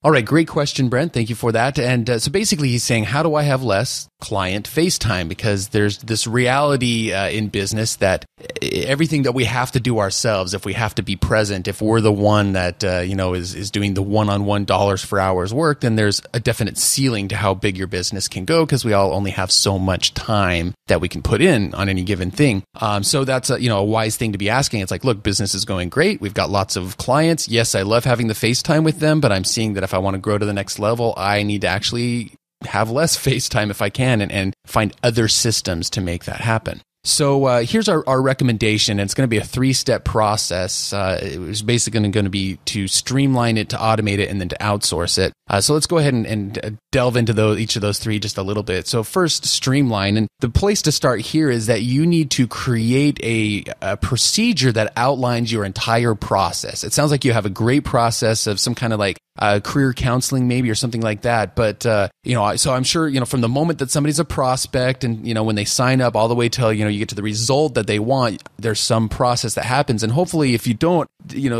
All right, great question, Brent. Thank you for that. And so basically he's saying, how do I have less client face time? Because there's this reality in business that everything that we have to do ourselves, if we have to be present, if we're the one that is doing the one-on-one dollars for hours work, then there's a definite ceiling to how big your business can go because we all only have so much time that we can put in on any given thing. So that's a wise thing to be asking. It's like, look, business is going great. We've got lots of clients. Yes, I love having the face time with them, but I'm seeing that if I want to grow to the next level, I need to actually have less face time if I can and find other systems to make that happen. So here's our recommendation. It's going to be a 3-step process. It was basically going to be to streamline it, to automate it, and then to outsource it. So let's go ahead and delve into each of those 3 just a little bit. So first, streamline. And the place to start here is that you need to create a procedure that outlines your entire process. It sounds like you have a great process of some kind of like career counseling maybe or something like that. But, so I'm sure, from the moment that somebody's a prospect and, when they sign up all the way till, you get to the result that they want, there's some process that happens. And hopefully if you don't,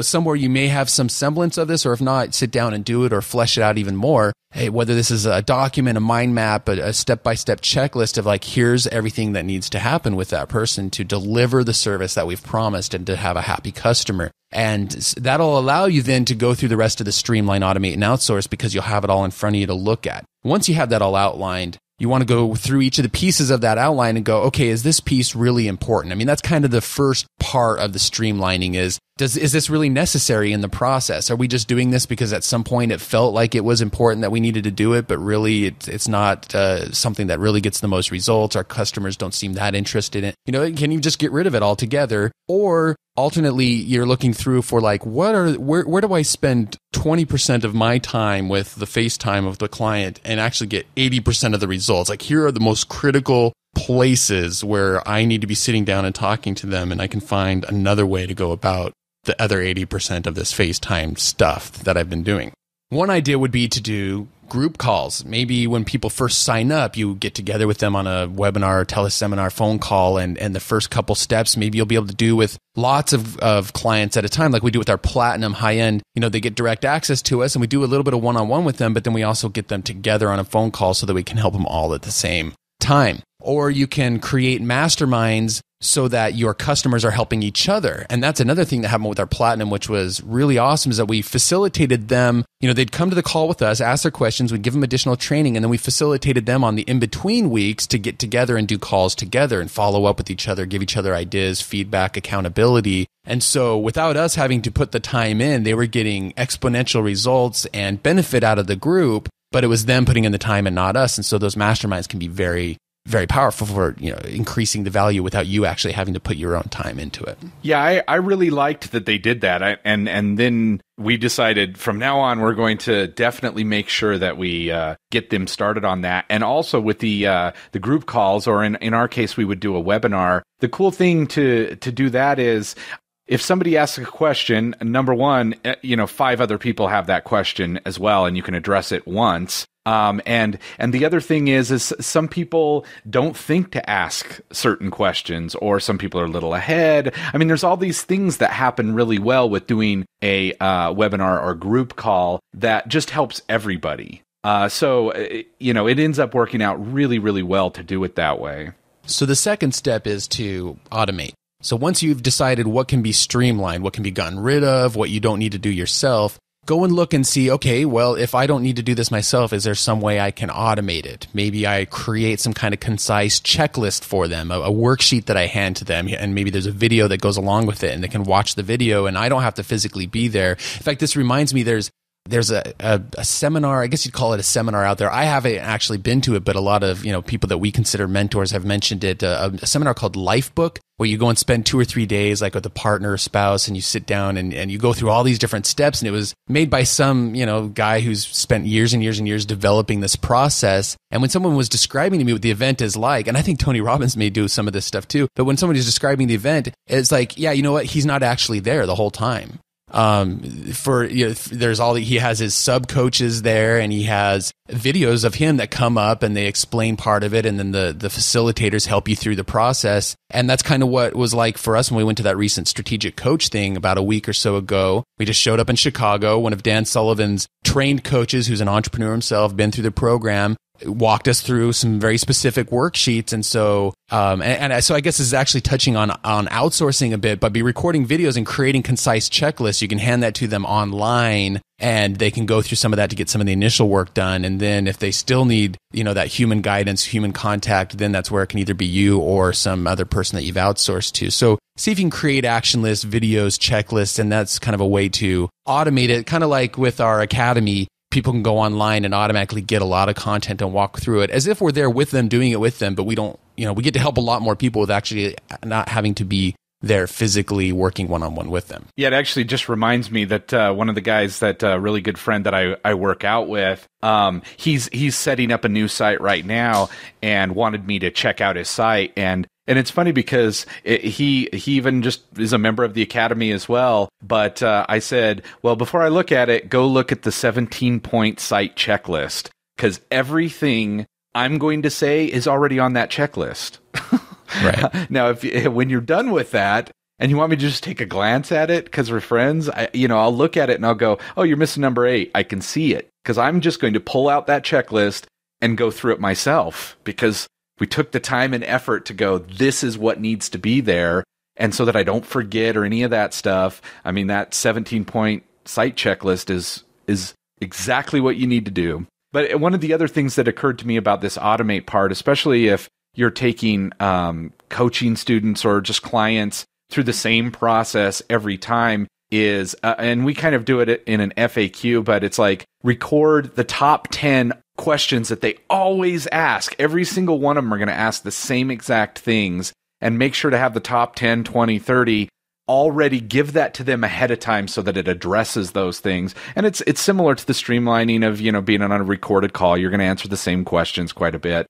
somewhere you may have some semblance of this, or if not, sit down and do it or flesh it out even more. Hey, whether this is a document, a mind map, a step-by-step checklist of like, here's everything that needs to happen with that person to deliver the service that we've promised and to have a happy customer. And that'll allow you then to go through the rest of the streamline, automate, and outsource because you'll have it all in front of you to look at. Once you have that all outlined, you want to go through each of the pieces of that outline and go, okay, is this piece really important? I mean, that's kind of the first part of the streamlining is this really necessary in the process? Are we just doing this because at some point it felt like it was important that we needed to do it, but really it's not something that really gets the most results? Our customers don't seem that interested in it. Can you just get rid of it altogether? Or alternately, you're looking through for like, where do I spend 20% of my time with the face time of the client and actually get 80% of the results? Like, here are the most critical places where I need to be sitting down and talking to them, and I can find another way to go about the other 80% of this FaceTime stuff that I've been doing. One idea would be to do group calls. Maybe when people first sign up, you get together with them on a webinar, teleseminar, phone call, and the first couple steps, maybe you'll be able to do with lots of clients at a time, like we do with our platinum high-end. They get direct access to us, and we do a little bit of one-on-one with them, but then we also get them together on a phone call so that we can help them all at the same time. Or you can create masterminds so that your customers are helping each other. And that's another thing that happened with our platinum, which was really awesome, is that we facilitated them. They'd come to the call with us, ask their questions, we'd give them additional training, and then we facilitated them on the in-between weeks to get together and do calls together and follow up with each other, give each other ideas, feedback, accountability. And so without us having to put the time in, they were getting exponential results and benefit out of the group, but it was them putting in the time and not us. And so those masterminds can be very, very powerful for increasing the value without you actually having to put your own time into it. Yeah, I really liked that they did that. And then we decided from now on we're going to definitely make sure that we get them started on that. And also with the group calls, or in our case, we would do a webinar. The cool thing to do that is, if somebody asks a question, number one, 5 other people have that question as well, and you can address it once. And the other thing is some people don't think to ask certain questions, or some people are a little ahead. I mean, there's all these things that happen really well with doing a webinar or group call that just helps everybody. So it ends up working out really, really well to do it that way. So the second step is to automate. So once you've decided what can be streamlined, what can be gotten rid of, what you don't need to do yourself, go and look and see, okay, well, if I don't need to do this myself, is there some way I can automate it? Maybe I create some kind of concise checklist for them, a worksheet that I hand to them, and maybe there's a video that goes along with it, and they can watch the video, and I don't have to physically be there. In fact, this reminds me, there's a seminar, I guess you'd call it a seminar out there. I haven't actually been to it, but a lot of people that we consider mentors have mentioned it. A seminar called Lifebook, where you go and spend 2 or 3 days like with a partner or spouse, and you sit down and you go through all these different steps. And it was made by some guy who's spent years and years and years developing this process. And when someone was describing to me what the event is like, and I think Tony Robbins may do some of this stuff too, but when somebody's describing the event, it's like, yeah, you know what? He's not actually there the whole time. There's he has his sub coaches there, and he has videos of him that come up and they explain part of it, and then the facilitators help you through the process. And that's kind of what it was like for us when we went to that recent strategic coach thing about a week or so ago. We just showed up in Chicago. One of Dan Sullivan's trained coaches, who's an entrepreneur himself, been through the program, walked us through some very specific worksheets. And so, so I guess this is actually touching on outsourcing a bit, but be recording videos and creating concise checklists. You can hand that to them online, and they can go through some of that to get some of the initial work done. And then if they still need, that human guidance, human contact, then that's where it can either be you or some other person that you've outsourced to. So see if you can create action lists, videos, checklists, and that's kind of a way to automate it. Kind of like with our academy, people can go online and automatically get a lot of content and walk through it as if we're there with them, doing it with them, but we don't, we get to help a lot more people with actually not having to be there physically working one-on-one with them. Yeah, it actually just reminds me that one of the guys that really good friend that I work out with, he's setting up a new site right now and wanted me to check out his site. And it's funny because he even just is a member of the academy as well. But I said, well, before I look at it, go look at the 17-point site checklist, because everything I'm going to say is already on that checklist. Right. Now, when you're done with that and you want me to just take a glance at it because we're friends, I'll look at it and I'll go, oh, you're missing number 8. I can see it, because I'm just going to pull out that checklist and go through it myself, because we took the time and effort to go, this is what needs to be there. And so that I don't forget or any of that stuff. I mean, that 17-point site checklist is exactly what you need to do. But one of the other things that occurred to me about this automate part, especially if you're taking coaching students or just clients through the same process every time, is, and we kind of do it in an FAQ, but it's like record the top 10 questions that they always ask. Every single one of them are going to ask the same exact things, and make sure to have the top 10, 20, 30 already, give that to them ahead of time so that it addresses those things. And it's similar to the streamlining of, being on a recorded call. You're going to answer the same questions quite a bit.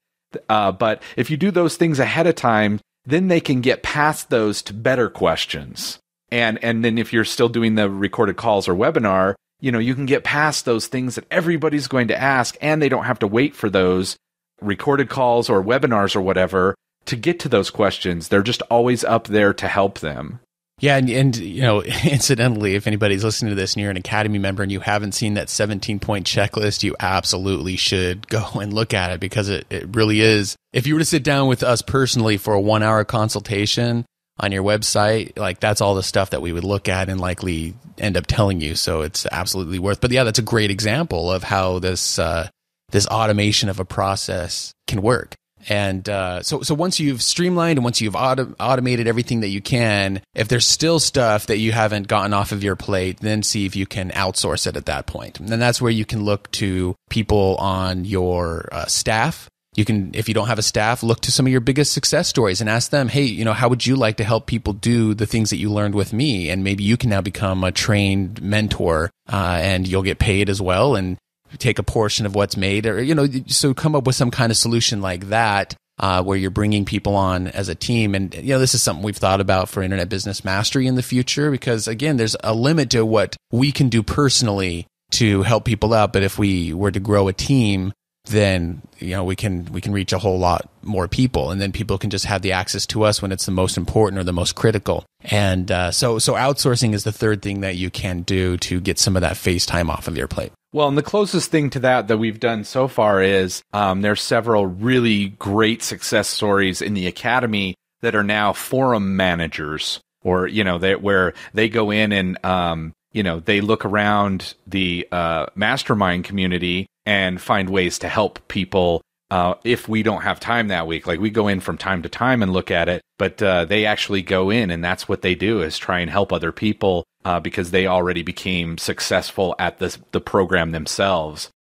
But if you do those things ahead of time, then they can get past those to better questions. And then if you're still doing the recorded calls or webinar, you can get past those things that everybody's going to ask, and they don't have to wait for those recorded calls or webinars or whatever to get to those questions. They're just always up there to help them. Yeah, and incidentally, if anybody's listening to this and you're an Academy member and you haven't seen that 17-point checklist, you absolutely should go and look at it, because it really is. If you were to sit down with us personally for a 1-hour consultation on your website, like, that's all the stuff that we would look at and likely end up telling you. So it's absolutely worth. But yeah, that's a great example of how this automation of a process can work. And so once you've streamlined and once you've automated everything that you can, if there's still stuff that you haven't gotten off of your plate, then see if you can outsource it at that point. And then that's where you can look to people on your staff. You can, if you don't have a staff, look to some of your biggest success stories and ask them, hey, how would you like to help people do the things that you learned with me? And maybe you can now become a trained mentor, and you'll get paid as well, and take a portion of what's made, or, so come up with some kind of solution like that, where you're bringing people on as a team. And, this is something we've thought about for Internet Business Mastery in the future, because again, there's a limit to what we can do personally to help people out. But if we were to grow a team, then, we can reach a whole lot more people, and then people can just have the access to us when it's the most important or the most critical. And, so outsourcing is the third thing that you can do to get some of that face time off of your plate. Well, and the closest thing to that we've done so far is there's several really great success stories in the Academy that are now forum managers, or, where they go in and, they look around the mastermind community and find ways to help people if we don't have time that week. Like, we go in from time to time and look at it, but they actually go in, and that's what they do, is try and help other people because they already became successful at the program themselves.